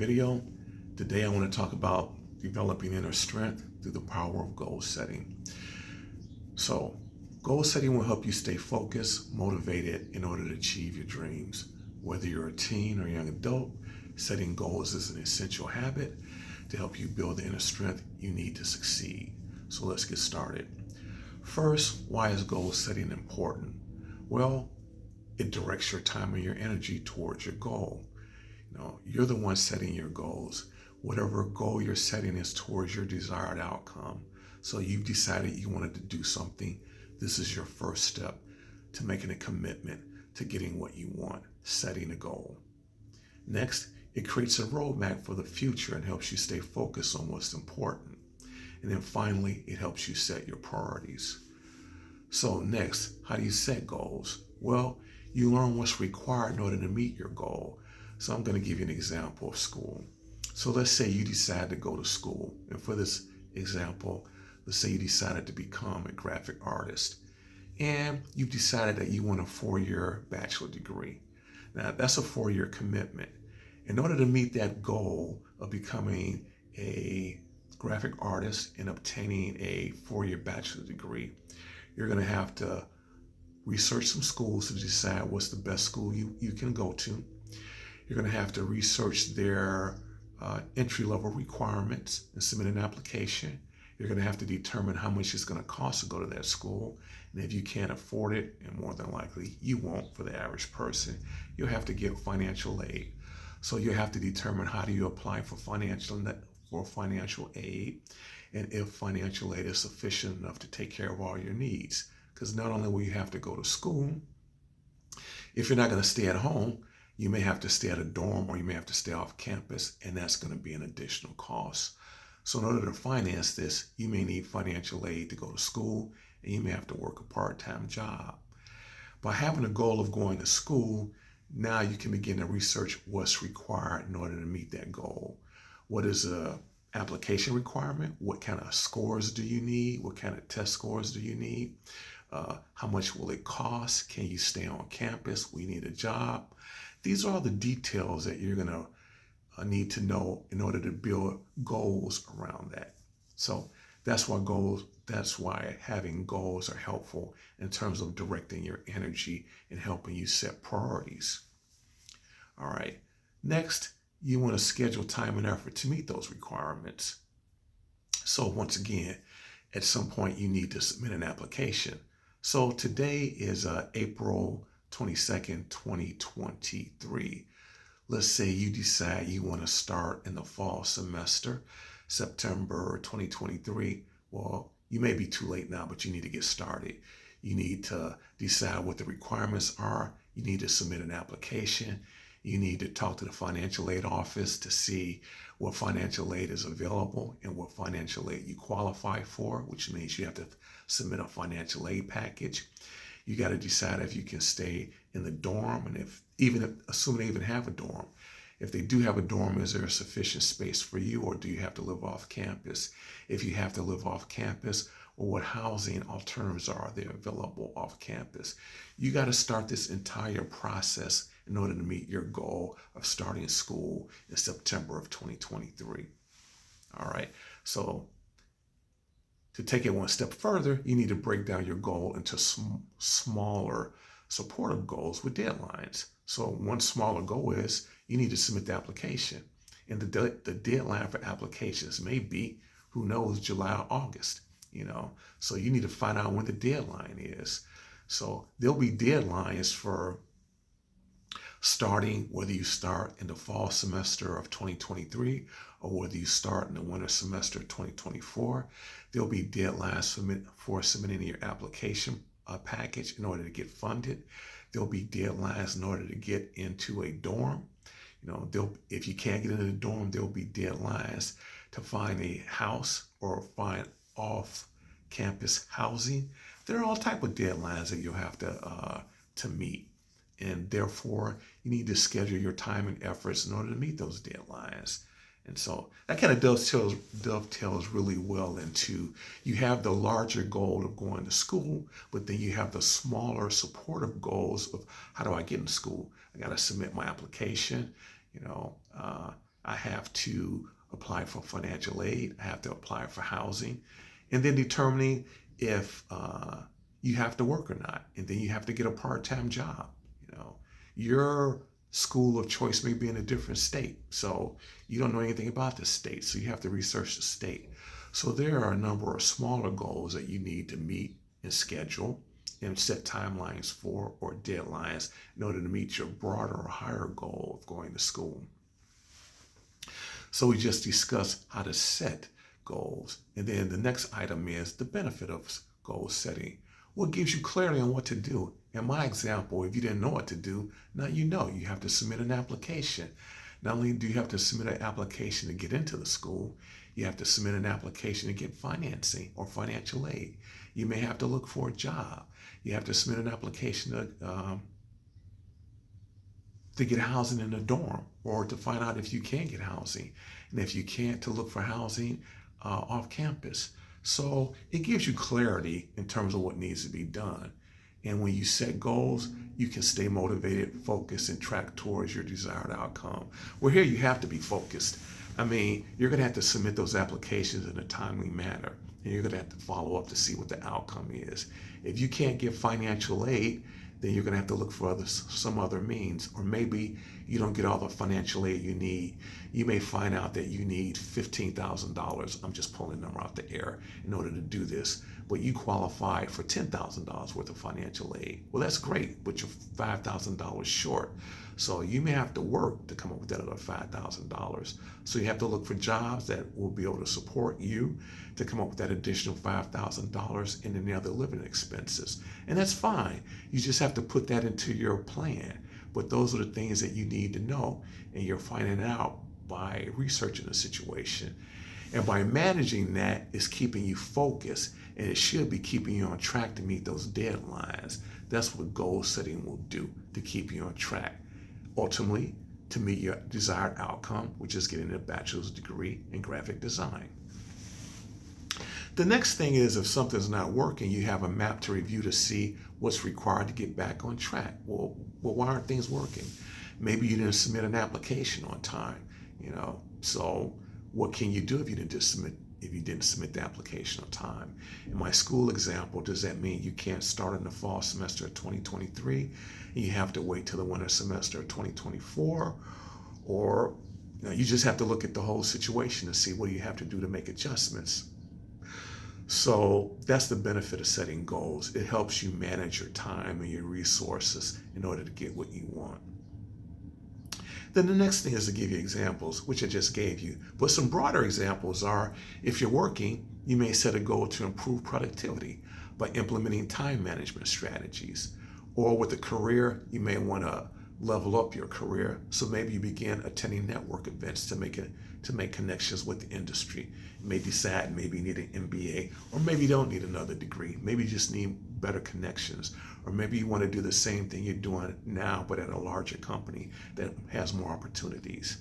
video. Today I want to talk about developing inner strength through the power of goal setting. So, goal setting will help you stay focused, motivated in order to achieve your dreams. Whether you're a teen or young adult, setting goals is an essential habit to help you build the inner strength you need to succeed. So let's get started. First, why is goal setting important? Well, it directs your time and your energy towards your goal. You're the one setting your goals. Whatever goal you're setting is towards your desired outcome. So you've decided you wanted to do something. This is your first step to making a commitment to getting what you want, setting a goal. Next, it creates a roadmap for the future and helps you stay focused on what's important. And then finally, it helps you set your priorities. So next, how do you set goals? Well, you learn what's required in order to meet your goal. So I'm going to give you an example of school. So let's say you decide to go to school. And for this example, let's say you decided to become a graphic artist. And you've decided that you want a 4-year bachelor degree. Now, that's a 4-year commitment. In order to meet that goal of becoming a graphic artist and obtaining a 4-year bachelor degree, you're going to have to research some schools to decide what's the best school you can go to. You're going to have to research their entry-level requirements and submit an application. You're going to have to determine how much it's going to cost to go to that school. And if you can't afford it, and more than likely you won't for the average person, you'll have to get financial aid. So you have to determine how do you apply for financial aid, and if financial aid is sufficient enough to take care of all your needs. Because not only will you have to go to school, if you're not going to stay at home, you may have to stay at a dorm or you may have to stay off campus, and that's going to be an additional cost. So in order to finance this, you may need financial aid to go to school, and you may have to work a part-time job. By having a goal of going to school, now you can begin to research what's required in order to meet that goal. What is a application requirement? What kind of scores do you need? What kind of test scores do you need? How much will it cost? Can you stay on campus? We need a job. These are all the details that you're going to need to know in order to build goals around that. So that's why having goals are helpful in terms of directing your energy and helping you set priorities. All right. Next, you want to schedule time and effort to meet those requirements. So once again, at some point you need to submit an application. So today is April 22nd, 2023. Let's say you decide you want to start in the fall semester, September 2023. Well, you may be too late now, but you need to get started. You need to decide what the requirements are. You need to submit an application. You need to talk to the financial aid office to see what financial aid is available and what financial aid you qualify for, which means you have to submit a financial aid package. You got to decide if you can stay in the dorm, and assuming they even have a dorm, if they do have a dorm, is there a sufficient space for you, or do you have to live off campus? If you have to live off campus, or what housing alternatives are there available off campus? You got to start this entire process in order to meet your goal of starting school in September of 2023. All right, so to take it one step further, you need to break down your goal into smaller supportive goals with deadlines. So one smaller goal is you need to submit the application. And the deadline for applications may be, who knows, July or August, So you need to find out when the deadline is. So there'll be deadlines for starting, whether you start in the fall semester of 2023 or whether you start in the winter semester of 2024. There'll be deadlines for submitting your application package in order to get funded. There'll be deadlines in order to get into a dorm. If you can't get into the dorm, there'll be deadlines to find a house or find off-campus housing. There are all type of deadlines that you'll have to meet. And therefore, you need to schedule your time and efforts in order to meet those deadlines. And so that kind of dovetails really well into, you have the larger goal of going to school, but then you have the smaller supportive goals of, how do I get in school? I got to submit my application. I have to apply for financial aid. I have to apply for housing. And then determining if you have to work or not. And then you have to get a part-time job. You know, your school of choice may be in a different state. So you don't know anything about the state. So you have to research the state. So there are a number of smaller goals that you need to meet and schedule and set timelines for or deadlines in order to meet your broader or higher goal of going to school. So we just discussed how to set goals. And then the next item is the benefit of goal setting. What gives you clarity on what to do? In my example, if you didn't know what to do, now you know. You have to submit an application. Not only do you have to submit an application to get into the school, you have to submit an application to get financing or financial aid. You may have to look for a job. You have to submit an application to get housing in a dorm or to find out if you can get housing. And if you can't, to look for housing off campus. So it gives you clarity in terms of what needs to be done. And when you set goals, you can stay motivated, focused, and track towards your desired outcome. Well, here you have to be focused. I mean, you're going to have to submit those applications in a timely manner, and you're going to have to follow up to see what the outcome is. If you can't get financial aid, then you're going to have to look for some other means, or maybe you don't get all the financial aid you need. You may find out that you need $15,000. I'm just pulling a number out the air in order to do this, but you qualify for $10,000 worth of financial aid. Well, that's great, but you're $5,000 short. So you may have to work to come up with that other $5,000. So you have to look for jobs that will be able to support you to come up with that additional $5,000 in any other living expenses. And that's fine. You just have to put that into your plan. But those are the things that you need to know, and you're finding out by researching the situation. And by managing that is keeping you focused, and it should be keeping you on track to meet those deadlines. That's what goal setting will do, to keep you on track. Ultimately, to meet your desired outcome, which is getting a bachelor's degree in graphic design. The next thing is, if something's not working, you have a map to review to see what's required to get back on track. Well, why aren't things working? Maybe you didn't submit an application on time, so what can you do if you didn't submit the application on time? In my school example, does that mean you can't start in the fall semester of 2023 and you have to wait till the winter semester of 2024? Or you just have to look at the whole situation and see what do you have to do to make adjustments. So that's the benefit of setting goals. It helps you manage your time and your resources in order to get what you want. Then the next thing is to give you examples, which I just gave you. But some broader examples are, if you're working, you may set a goal to improve productivity by implementing time management strategies. Or with a career, you may want to level up your career. So maybe you begin attending network events to make connections with the industry. You may decide maybe you need an MBA, or maybe you don't need another degree. Maybe you just need better connections. Or maybe you want to do the same thing you're doing now, but at a larger company that has more opportunities.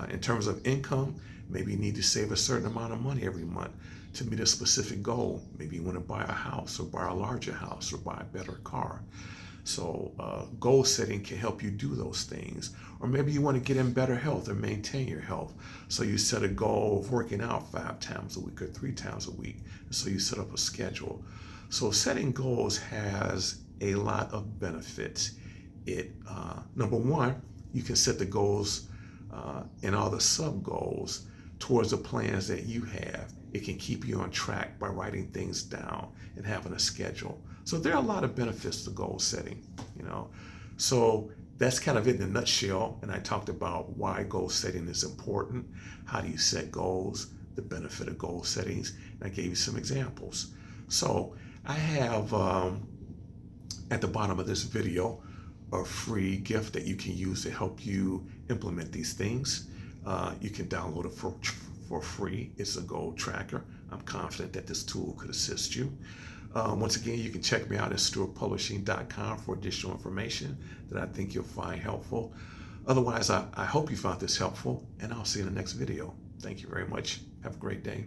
In terms of income, maybe you need to save a certain amount of money every month to meet a specific goal. Maybe you want to buy a house, or buy a larger house, or buy a better car. So goal setting can help you do those things. Or maybe you want to get in better health or maintain your health. So you set a goal of working out 5 times a week or 3 times a week. So you set up a schedule. So setting goals has a lot of benefits. Number one, you can set the goals and all the sub-goals towards the plans that you have. It can keep you on track by writing things down and having a schedule. So there are a lot of benefits to goal setting, So that's kind of it in a nutshell. And I talked about why goal setting is important. How do you set goals? The benefit of goal settings. And I gave you some examples. So I have at the bottom of this video a free gift that you can use to help you implement these things. You can download it for free. It's a goal tracker. I'm confident that this tool could assist you. Once again, you can check me out at stewartpublishing.com for additional information that I think you'll find helpful. Otherwise, I hope you found this helpful, and I'll see you in the next video. Thank you very much. Have a great day.